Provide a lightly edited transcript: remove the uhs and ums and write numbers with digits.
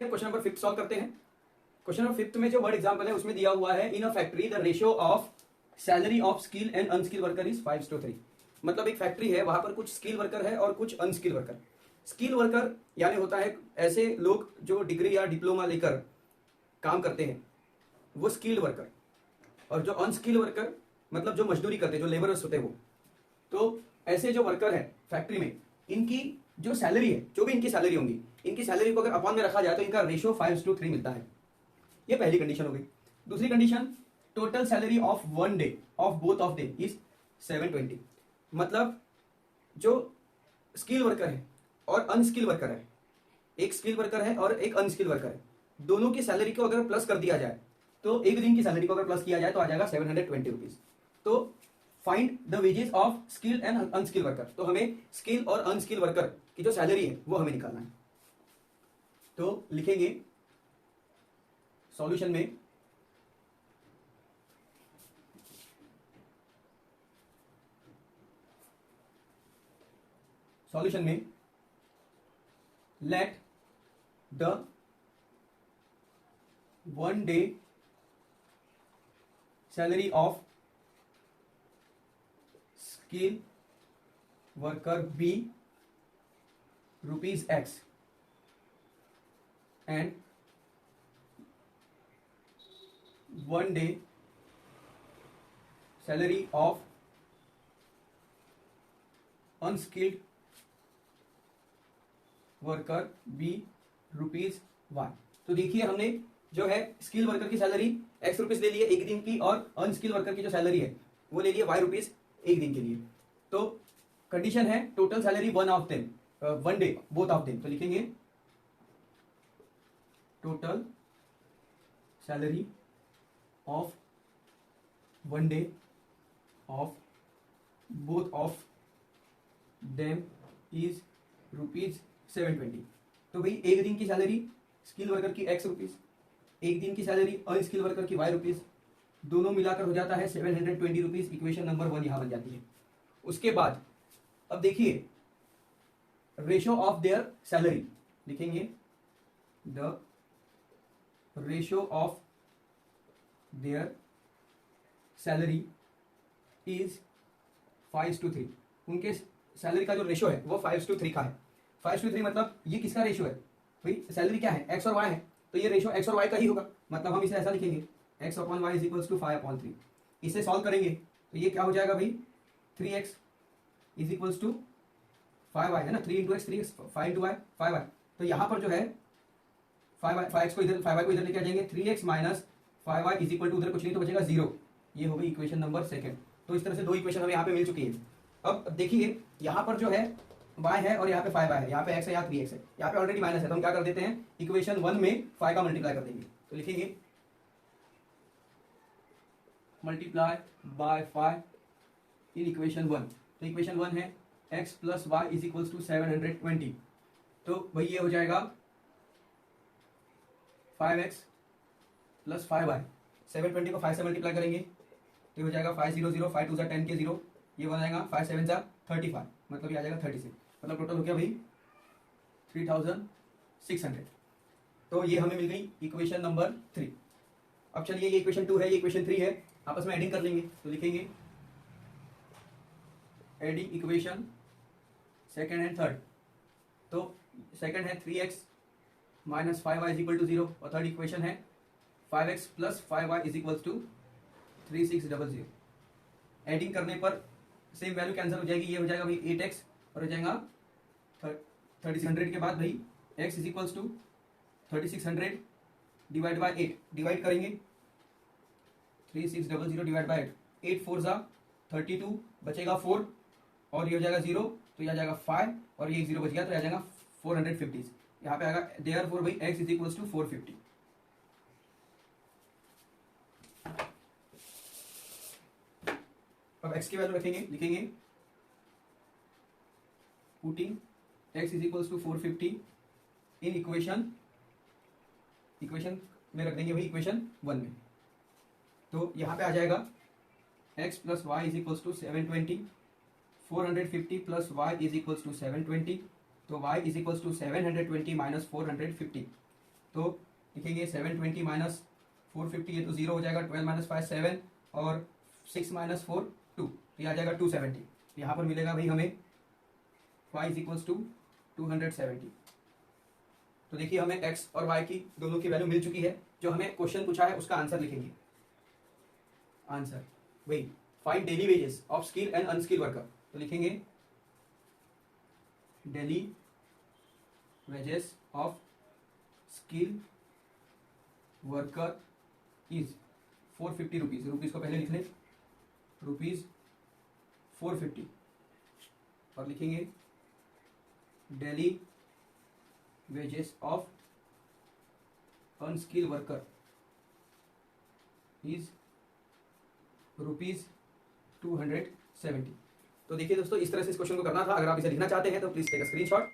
Question number 5 solve करते हैं। Question number 5 में जो वर्ड एग्जांपल है उसमें दिया हुआ है, in a factory the ratio of salary of skill and unskill worker is 5:3। मतलब एक फैक्ट्री है, वहां पर कुछ स्किल वर्कर है और कुछ अनस्किल वर्कर। स्किल वर्कर यानी होता है ऐसे लोग जो डिग्री या डिप्लोमा लेकर काम करते हैं, वो स्किल्ड वर्कर। और जो अनस्किल वर्कर मतलब जो मजदूरी करते हैं, जो लेबरर्स होते हैं वो। तो ऐसे जो वर्कर है फैक्ट्री में, इनकी जो सैलरी है, जो भी इनकी सैलरी होंगी, इनकी सैलरी को अगर अपॉन में रखा जाए तो इनका रेशियो 5:3 मिलता है। ये पहली कंडीशन हो गई। दूसरी condition, total salary of one day of both of they is 720। मतलब जो स्किल वर्कर है और अनस्किल वर्कर है, एक स्किल वर्कर है और एक अनस्किल वर्कर है, दोनों की सैलरी को अगर प्लस कर दिया जाए तो एक दिन की सैलरी को अगर प्लस किया जाए तो आ जाएगा 720 रुपीज। तो find the wages of skill and unskill worker. तो हमें स्किल और अनस्किल वर्कर की जो सैलरी है वो हमें निकालना है। तो लिखेंगे सॉल्यूशन में, let the one day salary of skill worker bee ₹X and one day salary of unskilled worker bee ₹Y। तो देखिए हमने जो है स्किल वर्कर की सैलरी X रुपीज ले लिए एक दिन की, और अनस्किल वर्कर की जो सैलरी है वो ले लिए Y रुपीज एक दिन के लिए। तो कंडीशन है total salary one day both of them. तो लिखेंगे total salary of one day of both of them is ₹720। तो भाई एक दिन की सैलरी स्किल वर्कर की X रुपीज, एक दिन की सैलरी अनस्किल वर्कर की Y रुपीज, दोनों मिलाकर हो जाता है 720 रुपीज। इक्वेशन नंबर 1 यहां बन जाती है। उसके बाद अब देखिए रेशो ऑफ देयर सैलरी, लिखेंगे the ratio of their salary is 5:3। उनके सैलरी का जो रेशो है वो 5:3 का है। 5:3 मतलब ये किसका रेशो है भाई? सैलरी क्या है? X और Y है, तो ये रेशो X और Y का ही होगा। मतलब हम इसे ऐसा लिखेंगे X/Y इज इक्वल्स टू 5/3। इसे सॉल्व करेंगे तो ये क्या हो जाएगा भाई? 3X is equals to 5Y है ना, 3 × X 3X, 5 × Y 5Y। तो यहाँ पर जो है 5X को इधर 5Y को इधर लेके आ जाएंगे, 3X minus 5Y is equal to उधर कुछ नहीं तो बचेगा 0। ये हो गई इक्वेशन नंबर 2। तो इस तरह से दो इक्वेशन हमें यहाँ पे मिल चुकी है। अब देखिए यहाँ पर जो है y है और यहाँ पे 5y है, यहाँ पे x है, यहाँ 3x है, यहाँ पे ऑलरेडी माइनस है। तो हम क्या कर देते हैं, इक्वेशन 1 में 5 का मल्टीप्लाई कर देंगे। तो लिखेंगे मल्टीप्लाई बाय 5 इन इक्वेशन 1। तो इक्वेशन 1 है x + y is equals to 720। तो भाई ये हो जाएगा 5x + 5y। 720 को 5 से मल्टीप्लाई करेंगे तो ये हो जाएगा 5 0 0, 5 2 10 के 0, ये बन जाएगा 5 7 35, मतलब ये आ जाएगा 36। मतलब टोटल हो गया भाई 3600। तो ये हमें मिल गई इक्वेशन नंबर 3। अब चलिए ये इक्वेशन 2 है, ये इक्वेशन 3 है, आपस में एडिंग कर लेंगे। तो लिखेंगे adding equation second and third. तो सेकंड है 3x - 5y is equal to 0, और थर्ड इक्वेशन है 5x + 5y is equal to 3600। Adding करने पर सेम वैल्यू कैंसिल हो जाएगी। ये हो जाएगा भाई 8x और हो जाएगा 3600 के बाद भाई x is equals to 3600 divide by 8। Divide करेंगे 3600 डिवाइड बाय 8 4 ज़ा 32, बचेगा 4 और ये हो जाएगा 0, तो ये आ जाएगा 5 और ये 0 बच गया तो आ जाएगा 450। यहाँ पे आएगा देयरफॉर भाई x इज इक्वल्स टू 450। अब x की वैल्यू रखेंगे, लिखेंगे putting x is equals to 450 in equation में रख देंगे भाई इक्वेशन 1 में। तो यहाँ पे आ जाएगा x + y is equals to 720, 450 + y is equals to 720। तो y इज इक्वल्स टू 720 - 450। तो लिखेंगे 720 माइनस 450, ये तो 0 हो जाएगा, 12 माइनस 5 7 और 6 माइनस 4 2, ये आ जाएगा 270। यहाँ पर मिलेगा भाई हमें y इज इक्वल्स टू 270। तो देखिए हमें x और y की दोनों की वैल्यू मिल चुकी है। जो हमें क्वेश्चन पूछा है उसका आंसर लिखेंगे। आंसर वही, find daily wages of skill and unskill worker. तो लिखेंगे daily wages of skill worker is 450 rupees. Rupees को पहले लिख लें, रुपीज 450, और लिखेंगे daily wages of unskilled worker is rupees 270। तो देखिए दोस्तों, इस तरह से इस क्वेश्चन को करना था। अगर आप इसे लिखना चाहते हैं तो प्लीज टेक अ स्क्रीनशॉट।